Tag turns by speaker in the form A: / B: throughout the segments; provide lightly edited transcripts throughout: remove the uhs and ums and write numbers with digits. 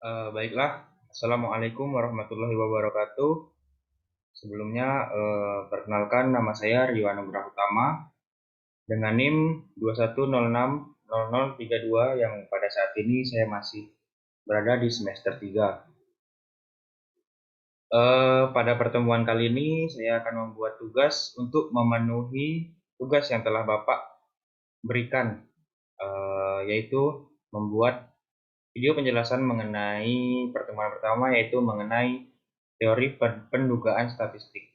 A: Baiklah, Assalamualaikum warahmatullahi wabarakatuh. Sebelumnya, perkenalkan nama saya Rio Anugrah Utama dengan NIM 21060032 yang pada saat ini saya masih berada di semester 3. Pada pertemuan kali ini saya akan membuat tugas untuk memenuhi tugas yang telah Bapak berikan, yaitu membuat video penjelasan mengenai pertemuan pertama, yaitu mengenai teori pendugaan statistik.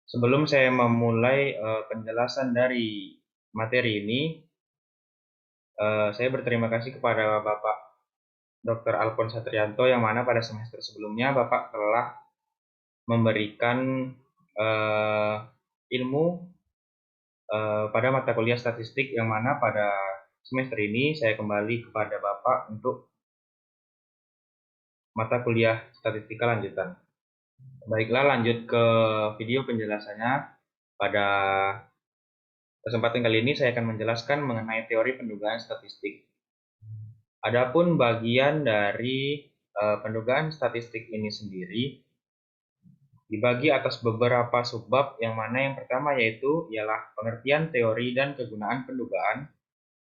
A: Sebelum saya memulai penjelasan dari materi ini, saya berterima kasih kepada Bapak Dr. Alphonse Satrianto yang mana pada semester sebelumnya Bapak telah memberikan uh, ilmu pada mata kuliah statistik, yang mana pada semester ini saya kembali kepada Bapak untuk mata kuliah statistika lanjutan. Baiklah, lanjut ke video penjelasannya. Pada kesempatan kali ini saya akan menjelaskan mengenai teori pendugaan statistik. Adapun bagian dari pendugaan statistik ini sendiri dibagi atas beberapa subbab, yang mana yang pertama yaitu ialah pengertian teori dan kegunaan pendugaan.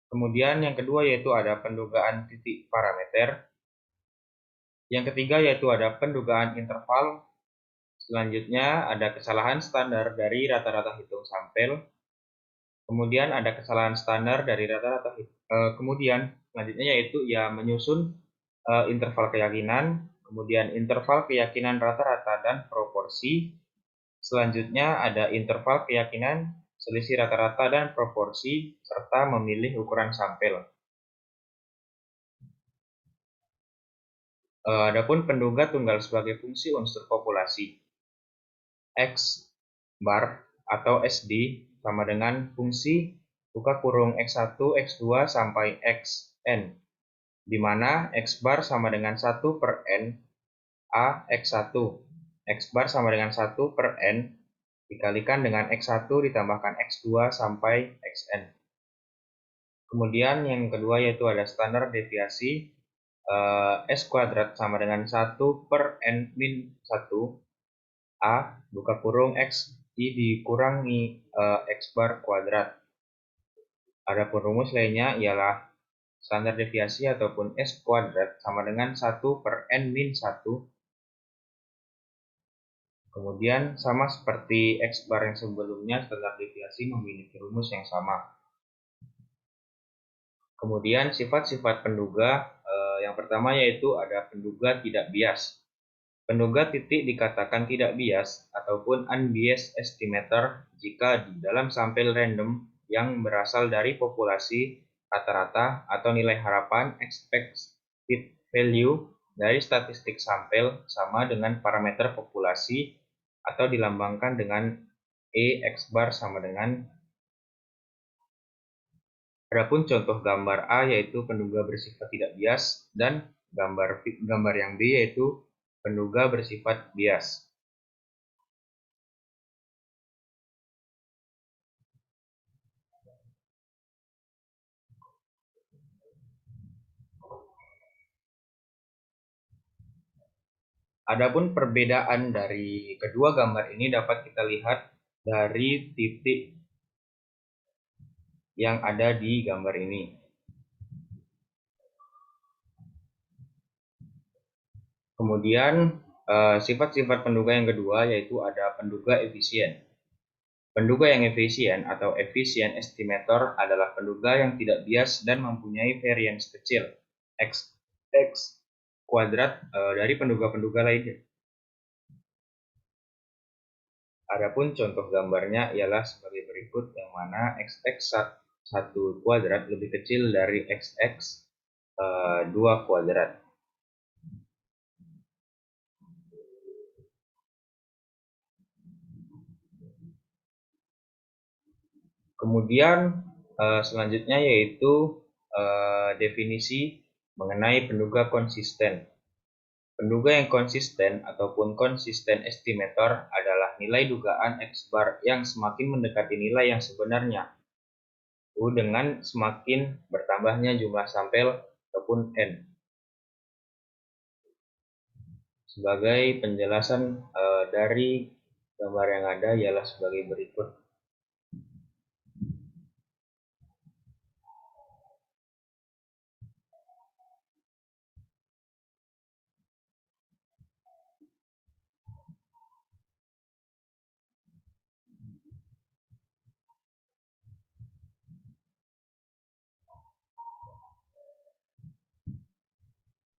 A: Kemudian yang kedua yaitu ada pendugaan titik parameter. Yang ketiga yaitu ada pendugaan interval. Selanjutnya ada kesalahan standar dari rata-rata hitung sampel. Kemudian ada kesalahan standar dari rata-rata kemudian selanjutnya yaitu menyusun interval keyakinan, kemudian interval keyakinan rata-rata dan proporsi. Selanjutnya ada interval keyakinan, selisih rata-rata dan proporsi, serta memilih ukuran sampel. Adapun penduga tunggal sebagai fungsi unsur populasi. X bar atau SD sama dengan fungsi buka kurung X1, X2 sampai Xn, di mana X bar sama dengan 1 per N A X1. X bar sama dengan 1 per N dikalikan dengan X1 ditambahkan X2 sampai Xn. Kemudian yang kedua yaitu ada standar deviasi, S kuadrat sama dengan 1 per N min 1 A buka kurung X dikurangi X bar kuadrat. Adapun rumus lainnya ialah standar deviasi ataupun S kuadrat sama dengan 1 per N min 1. Kemudian sama seperti X bar yang sebelumnya, standar deviasi memiliki rumus yang sama. Kemudian sifat-sifat penduga, yang pertama yaitu ada penduga tidak bias. Penduga titik dikatakan tidak bias ataupun unbiased estimator jika di dalam sampel random yang berasal dari populasi rata-rata atau nilai harapan expected value dari statistik sampel sama dengan parameter populasi atau dilambangkan dengan E X bar sama dengan. Adapun contoh gambar A yaitu penduga bersifat tidak bias, dan gambar yang B yaitu penduga bersifat bias. Adapun perbedaan dari kedua gambar ini dapat kita lihat dari titik yang ada di gambar ini. Kemudian sifat-sifat penduga yang kedua yaitu ada penduga efisien. Penduga yang efisien atau efficient estimator adalah penduga yang tidak bias dan mempunyai variance kecil X kuadrat dari penduga-penduga lainnya. Adapun contoh gambarnya ialah sebagai berikut, yang mana XX1 kuadrat lebih kecil dari XX2 kuadrat. Kemudian selanjutnya yaitu definisi mengenai penduga konsisten. Penduga yang konsisten ataupun konsisten estimator adalah nilai dugaan X bar yang semakin mendekati nilai yang sebenarnya dengan semakin bertambahnya jumlah sampel ataupun N. Sebagai penjelasan dari gambar yang ada ialah sebagai berikut.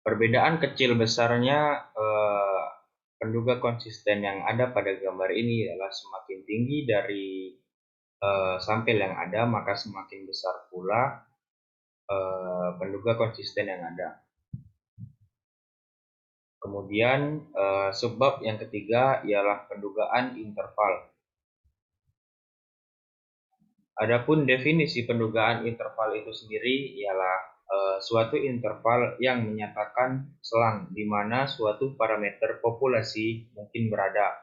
A: Perbedaan kecil besarnya penduga konsisten yang ada pada gambar ini adalah semakin tinggi dari sampel yang ada, maka semakin besar pula penduga konsisten yang ada. Kemudian subbab yang ketiga ialah pendugaan interval. Adapun definisi pendugaan interval itu sendiri ialah suatu interval yang menyatakan selang di mana suatu parameter populasi mungkin berada.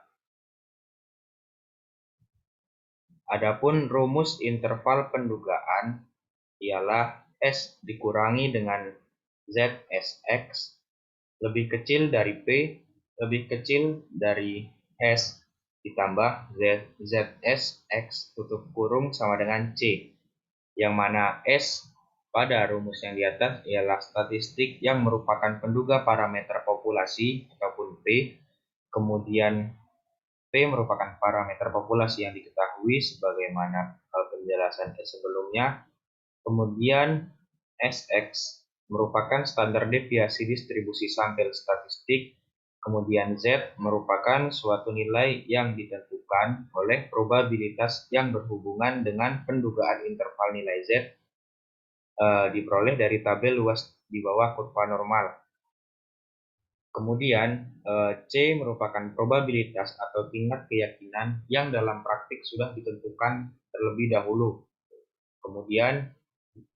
A: Adapun rumus interval pendugaan ialah S dikurangi dengan ZSX lebih kecil dari P lebih kecil dari S ditambah ZSX tutup kurung sama dengan C, yang mana S pada rumus yang di atas ialah statistik yang merupakan penduga parameter populasi ataupun P, kemudian P merupakan parameter populasi yang diketahui sebagaimana penjelasan sebelumnya. Kemudian Sx merupakan standar deviasi distribusi sampel statistik. Kemudian Z merupakan suatu nilai yang ditentukan oleh probabilitas yang berhubungan dengan pendugaan interval nilai Z diperoleh dari tabel luas di bawah kurva normal. Kemudian C merupakan probabilitas atau tingkat keyakinan yang dalam praktik sudah ditentukan terlebih dahulu. Kemudian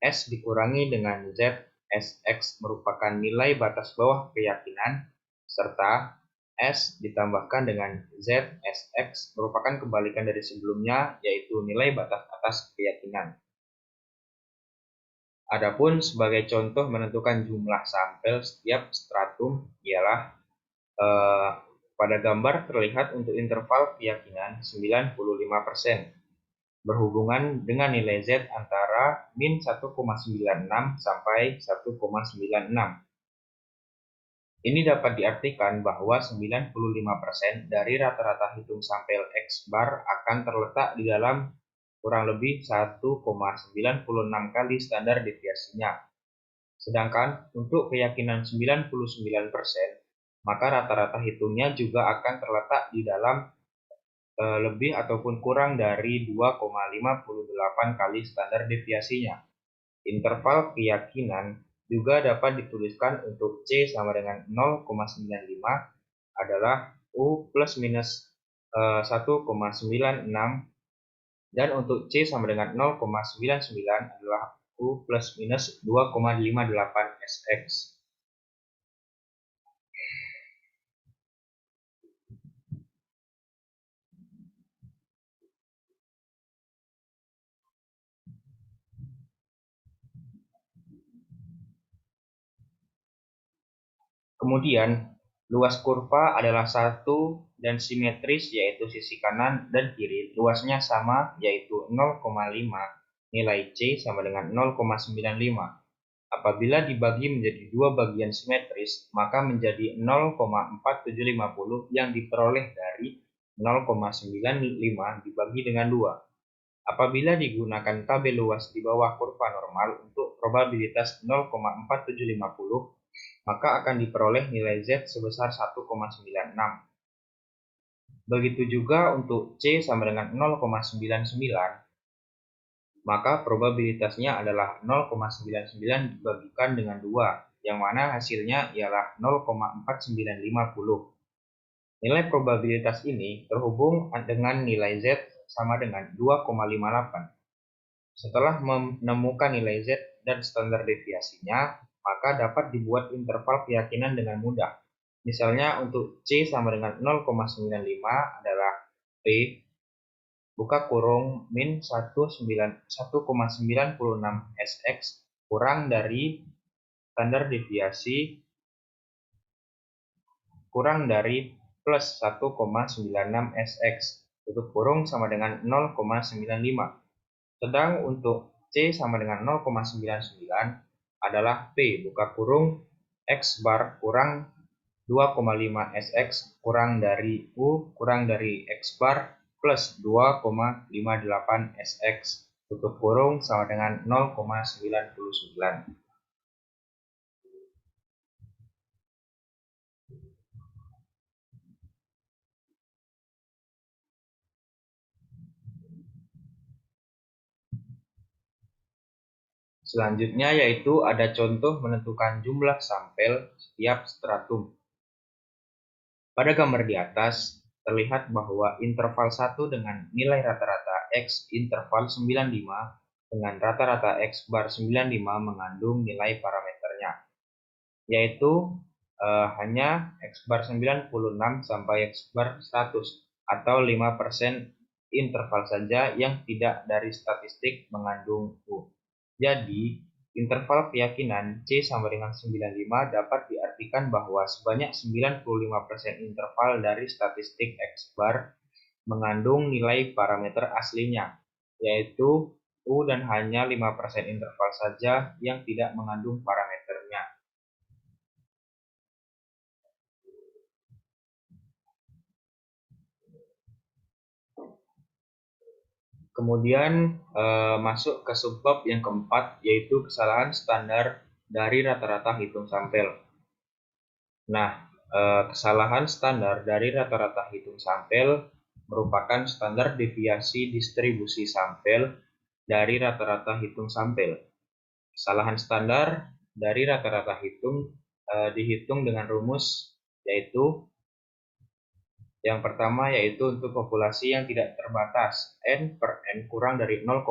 A: S dikurangi dengan Z, Sx merupakan nilai batas bawah keyakinan, serta S ditambahkan dengan Z, Sx merupakan kebalikan dari sebelumnya, yaitu nilai batas atas keyakinan. Adapun sebagai contoh menentukan jumlah sampel setiap stratum ialah pada gambar terlihat untuk interval keyakinan 95%. Berhubungan dengan nilai Z antara min 1,96 sampai 1,96. Ini dapat diartikan bahwa 95% dari rata-rata hitung sampel X bar akan terletak di dalam kurang lebih 1,96 kali standar deviasinya. Sedangkan untuk keyakinan 99%, maka rata-rata hitungnya juga akan terletak di dalam lebih ataupun kurang dari 2,58 kali standar deviasinya. Interval keyakinan juga dapat dituliskan untuk C sama dengan 0,95 adalah U plus minus 1,96, dan untuk C sama dengan 0,99 adalah U plus minus 2,58 Sx. Kemudian, luas kurva adalah satu dan simetris, yaitu sisi kanan dan kiri luasnya sama, yaitu 0,5. Nilai C sama dengan 0,95. Apabila dibagi menjadi dua bagian simetris, maka menjadi 0,4750 yang diperoleh dari 0,95 dibagi dengan 2. Apabila digunakan tabel luas di bawah kurva normal untuk probabilitas 0,4750, maka akan diperoleh nilai Z sebesar 1,96. Begitu juga untuk C sama dengan 0,99, maka probabilitasnya adalah 0,99 dibagikan dengan 2, yang mana hasilnya ialah 0,4950. Nilai probabilitas ini terhubung dengan nilai Z sama dengan 2,58. Setelah menemukan nilai Z dan standar deviasinya, maka dapat dibuat interval keyakinan dengan mudah. Misalnya untuk C sama dengan 0,95 adalah P buka kurung min 1,96 Sx kurang dari standar deviasi kurang dari plus 1,96 Sx, tutup kurung sama dengan 0,95. Sedang untuk C sama dengan 0,99 adalah P buka kurung X bar kurang 2,5 Sx kurang dari U kurang dari X bar plus 2,58 Sx tutup kurung sama dengan 0,99. Selanjutnya yaitu ada contoh menentukan jumlah sampel setiap stratum. Pada gambar di atas, terlihat bahwa interval 1 dengan nilai rata-rata X interval 95 dengan rata-rata X bar 95 mengandung nilai parameternya, yaitu hanya X bar 96 sampai X bar 100 atau 5% interval saja yang tidak dari statistik mengandung U. Jadi, interval keyakinan C sama dengan 95 dapat diartikan bahwa sebanyak 95% interval dari statistik X bar mengandung nilai parameter aslinya, yaitu U, dan hanya 5% interval saja yang tidak mengandung parameternya. Kemudian masuk ke subbab yang keempat, yaitu kesalahan standar dari rata-rata hitung sampel. Nah, kesalahan standar dari rata-rata hitung sampel merupakan standar deviasi distribusi sampel dari rata-rata hitung sampel. Kesalahan standar dari rata-rata hitung dihitung dengan rumus, yaitu yang pertama yaitu untuk populasi yang tidak terbatas, N per N kurang dari 0,05,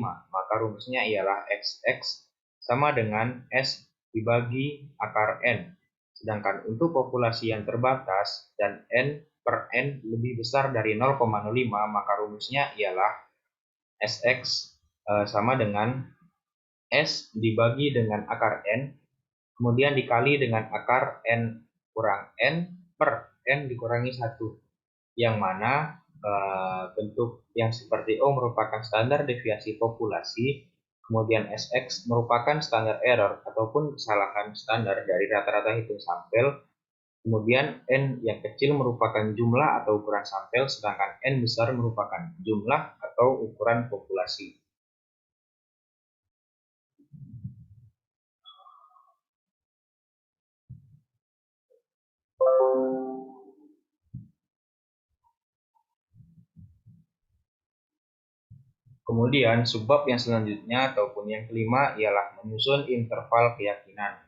A: maka rumusnya ialah XX sama dengan S dibagi akar N. Sedangkan untuk populasi yang terbatas dan N per N lebih besar dari 0,05, maka rumusnya ialah SX sama dengan S dibagi dengan akar N, kemudian dikali dengan akar N kurang N per N dikurangi 1, yang mana bentuk yang seperti O merupakan standar deviasi populasi, kemudian SX merupakan standar error ataupun kesalahan standar dari rata-rata hitung sampel, kemudian N yang kecil merupakan jumlah atau ukuran sampel, sedangkan N besar merupakan jumlah atau ukuran populasi. Kemudian subbab yang selanjutnya ataupun yang kelima ialah menyusun interval keyakinan.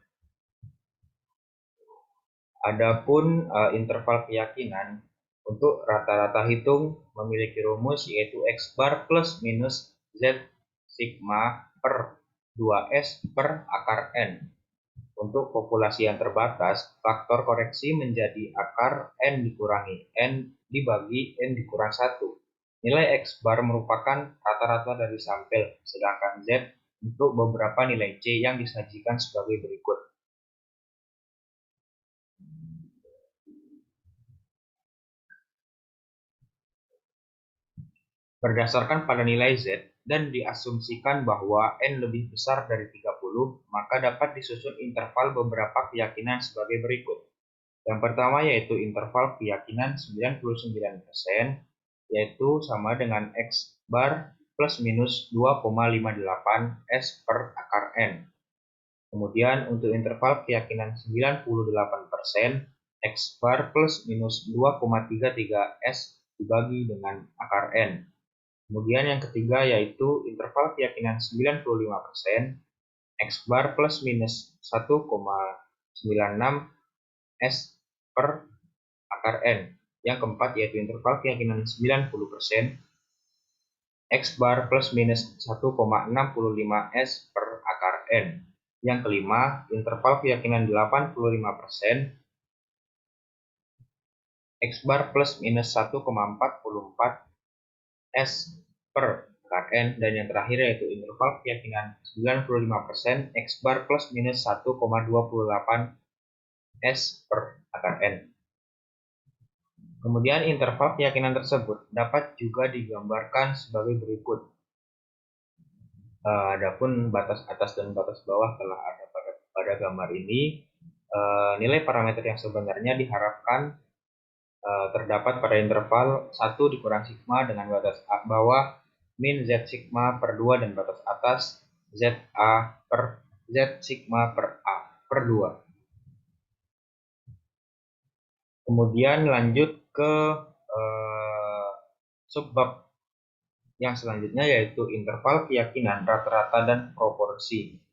A: Adapun interval keyakinan untuk rata-rata hitung memiliki rumus yaitu X bar plus minus Z sigma per 2S per akar N. Untuk populasi yang terbatas, faktor koreksi menjadi akar N dikurangi N dibagi N dikurang 1. Nilai X bar merupakan rata-rata dari sampel, sedangkan Z untuk beberapa nilai C yang disajikan sebagai berikut. Berdasarkan pada nilai Z dan diasumsikan bahwa N lebih besar dari 30, maka dapat disusun interval beberapa keyakinan sebagai berikut. Yang pertama yaitu interval keyakinan 99%, yaitu sama dengan X bar plus minus 2,58 S per akar N. Kemudian untuk interval keyakinan 98%, X bar plus minus 2,33 S dibagi dengan akar N. Kemudian yang ketiga yaitu interval keyakinan 95%, X bar plus minus 1,96 S per akar N. Yang keempat yaitu interval keyakinan 90%, X bar plus minus 1,65 S per akar N. Yang kelima, interval keyakinan 85%, X bar plus minus 1,44 S per akar N, dan yang terakhir yaitu interval keyakinan 95%, X bar plus minus 1,28 S per akar N. Kemudian interval keyakinan tersebut dapat juga digambarkan sebagai berikut. Adapun batas atas dan batas bawah telah ada pada gambar ini. Nilai parameter yang sebenarnya diharapkan terdapat pada interval 1 dikurang sigma dengan batas bawah min Z sigma per 2 dan batas atas Z sigma per A per 2. Kemudian lanjut ke subbab yang selanjutnya, yaitu interval keyakinan, rata-rata, dan proporsi.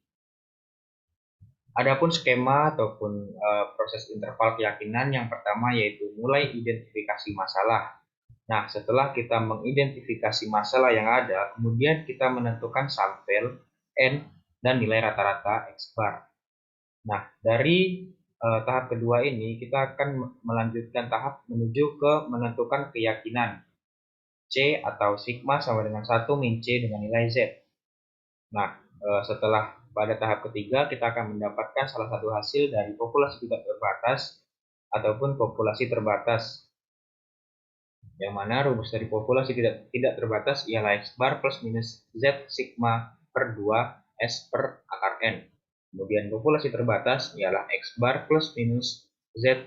A: Adapun skema ataupun proses interval keyakinan yang pertama yaitu mulai identifikasi masalah. Nah, setelah kita mengidentifikasi masalah yang ada, kemudian kita menentukan sampel N dan nilai rata-rata X bar. Nah, dari tahap kedua ini kita akan melanjutkan tahap menuju ke menentukan keyakinan C atau sigma sama dengan 1 min C dengan nilai Z. Nah, setelah pada tahap ketiga kita akan mendapatkan salah satu hasil dari populasi tidak terbatas ataupun populasi terbatas. Yang mana rumus dari populasi tidak terbatas ialah X bar plus minus Z sigma per 2 S per akar N. Kemudian populasi terbatas ialah X bar plus minus Z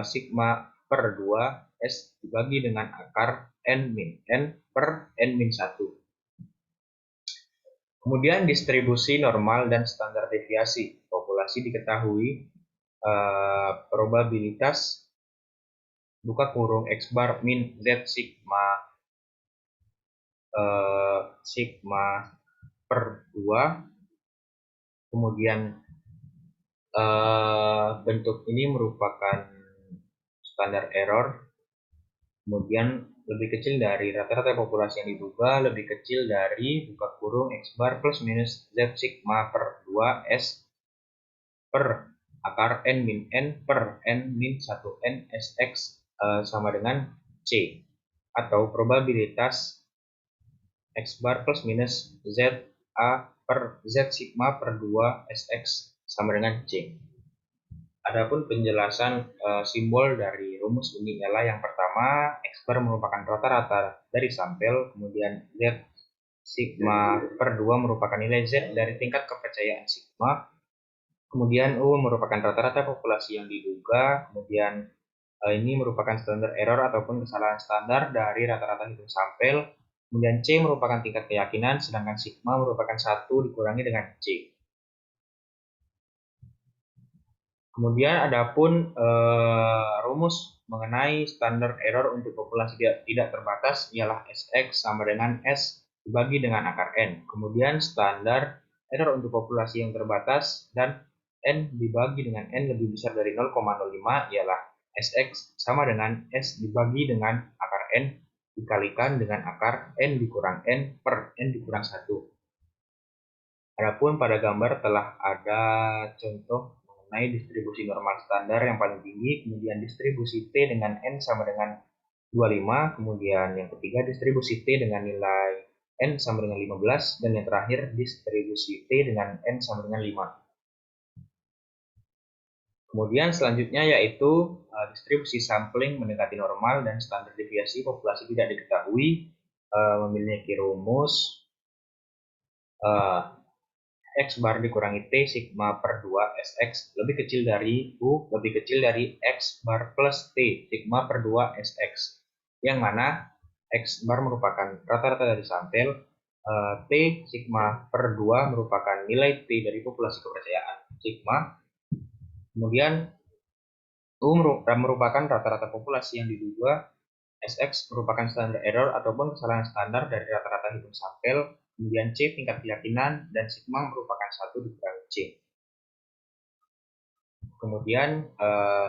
A: sigma per 2 S dibagi dengan akar N min N per N min 1. Kemudian distribusi normal dan standar deviasi. Populasi diketahui probabilitas buka kurung X bar min Z sigma per 2. Kemudian bentuk ini merupakan standar error. Kemudian lebih kecil dari rata-rata populasi yang diduga, lebih kecil dari buka kurung X bar plus minus Z sigma per 2 S per akar N min N per N min 1 N SX sama dengan C, atau probabilitas X bar plus minus Z A per Z sigma per 2 SX sama dengan C. Adapun penjelasan simbol dari rumus ini ialah yang pertama, X bar merupakan rata-rata dari sampel, kemudian Z sigma per 2 merupakan nilai Z dari tingkat kepercayaan sigma, kemudian U merupakan rata-rata populasi yang diduga, kemudian ini merupakan standar error ataupun kesalahan standar dari rata-rata hitung sampel, kemudian C merupakan tingkat keyakinan, sedangkan sigma merupakan 1 dikurangi dengan C. Kemudian adapun rumus mengenai standar error untuk populasi tidak terbatas ialah Sx sama dengan S dibagi dengan akar N. Kemudian standar error untuk populasi yang terbatas dan N dibagi dengan N lebih besar dari 0,05 ialah Sx sama dengan S dibagi dengan akar N dikalikan dengan akar N dikurang N per N dikurang 1. Adapun pada gambar telah ada contoh distribusi normal standar yang paling tinggi, kemudian distribusi T dengan N sama dengan 25, kemudian yang ketiga distribusi T dengan nilai N sama dengan 15, dan yang terakhir distribusi T dengan N sama dengan 5. Kemudian selanjutnya yaitu distribusi sampling mendekati normal dan standar deviasi populasi tidak diketahui memiliki rumus X bar dikurangi T sigma per 2 SX lebih kecil dari U lebih kecil dari X bar plus T sigma per 2 SX, yang mana X bar merupakan rata-rata dari sampel, T sigma per 2 merupakan nilai T dari populasi kepercayaan sigma, kemudian U merupakan rata-rata populasi yang diduga, SX merupakan standar error ataupun kesalahan standar dari rata-rata hitung sampel, kemudian C tingkat keyakinan, dan sigma merupakan 1 dikurangi C. Kemudian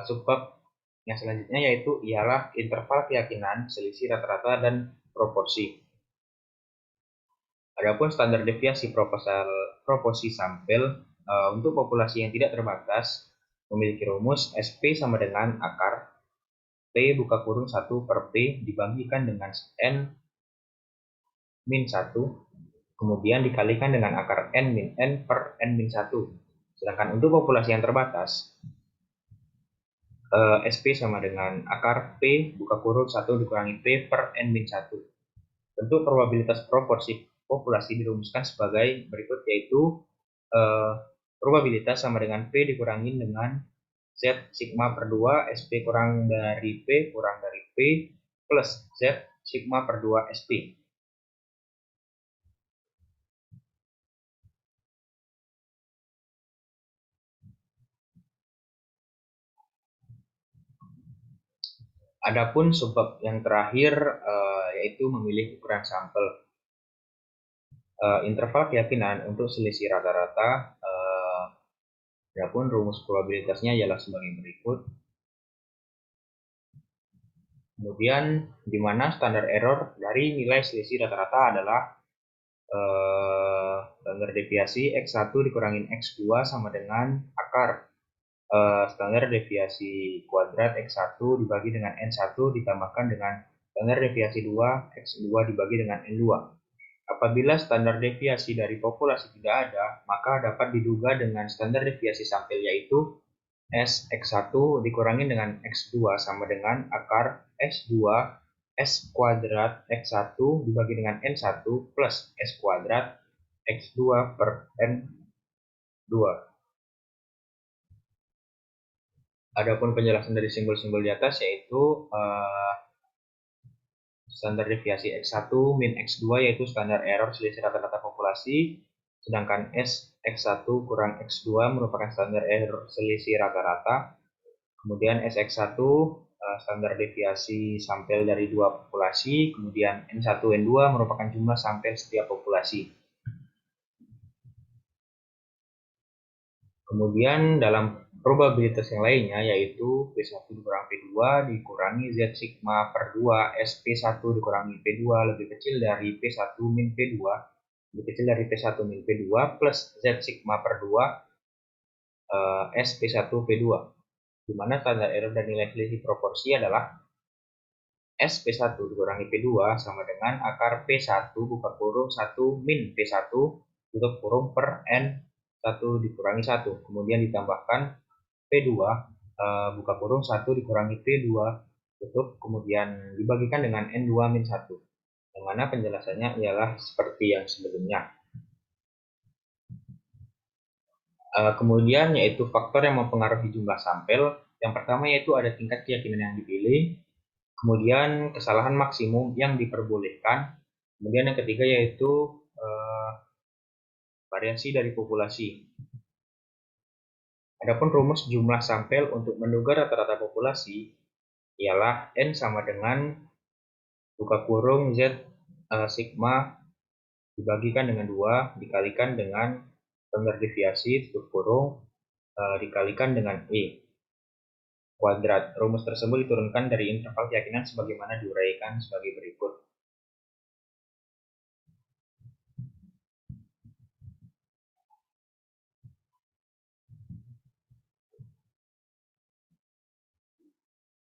A: subbab yang selanjutnya yaitu ialah interval keyakinan, selisih rata-rata, dan proporsi. Adapun standar deviasi proporsi sampel untuk populasi yang tidak terbatas memiliki rumus SP sama dengan akar P buka kurung 1 per P dibagikan dengan N min 1, kemudian dikalikan dengan akar N min N per N min 1. Sedangkan untuk populasi yang terbatas, SP sama dengan akar P buka kurung 1 dikurangi P per N-1. Bentuk probabilitas proporsi populasi dirumuskan sebagai berikut, yaitu probabilitas sama dengan P dikurangi dengan Z sigma per 2 SP kurang dari P plus Z sigma per 2 SP. Adapun sebab yang terakhir yaitu memilih ukuran sampel. Interval keyakinan untuk selisih rata-rata, adapun rumus probabilitasnya ialah sebagai berikut. Kemudian di mana standar error dari nilai selisih rata-rata adalah standar deviasi X1 dikurangin X2 sama dengan akar standar deviasi kuadrat X1 dibagi dengan N1 ditambahkan dengan standar deviasi 2 X2 dibagi dengan N2. Apabila standar deviasi dari populasi tidak ada, maka dapat diduga dengan standar deviasi sampel, yaitu S X1 dikurangi dengan X2 sama dengan akar S2 S kuadrat X1 dibagi dengan N1 plus S kuadrat X2 per N2. Adapun penjelasan dari simbol-simbol di atas yaitu standar deviasi X1 min X2 yaitu standar error selisih rata-rata populasi, sedangkan S X1 kurang X2 merupakan standar error selisih rata-rata. Kemudian SX1 standar deviasi sampel dari dua populasi, kemudian N1 N2 merupakan jumlah sampel setiap populasi. Kemudian dalam probabilitas yang lainnya yaitu P1 dikurang P2 dikurangi Z sigma per 2 SP1 dikurangi P2 lebih kecil dari P1 min P2 lebih kecil dari P1 min P2 plus Z sigma per 2 SP1 P2, di mana standar error dan nilai selisih proporsi adalah SP1 dikurangi P2 sama dengan akar P1 buka kurung 1 min P1 tutup kurung per N1 dikurangi 1, kemudian ditambahkan P2 buka kurung 1 dikurangi P2 tutup, kemudian dibagikan dengan N2 min 1, yang mana penjelasannya ialah seperti yang sebelumnya. Kemudian yaitu faktor yang mempengaruhi jumlah sampel. Yang pertama yaitu ada tingkat keyakinan yang dipilih, kemudian kesalahan maksimum yang diperbolehkan, kemudian yang ketiga yaitu variasi dari populasi. Adapun rumus jumlah sampel untuk menduga rata-rata populasi ialah N sama dengan buka kurung Z sigma dibagikan dengan 2 dikalikan dengan standar deviasi tutup kurung dikalikan dengan E kuadrat. Rumus tersebut diturunkan dari interval keyakinan sebagaimana diuraikan sebagai berikut.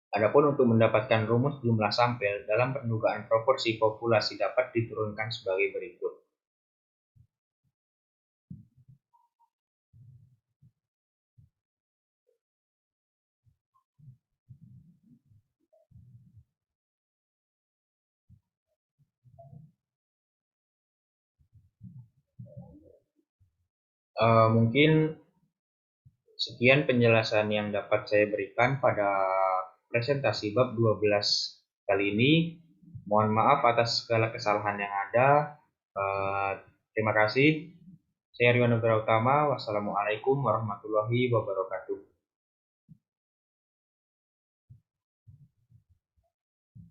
A: Adapun untuk mendapatkan rumus jumlah sampel dalam pendugaan proporsi populasi dapat diturunkan sebagai berikut. Mungkin sekian penjelasan yang dapat saya berikan pada presentasi bab 12 kali ini. Mohon maaf atas segala kesalahan yang ada. Terima kasih. Saya Riwan Nugraha Utama. Wassalamualaikum warahmatullahi wabarakatuh.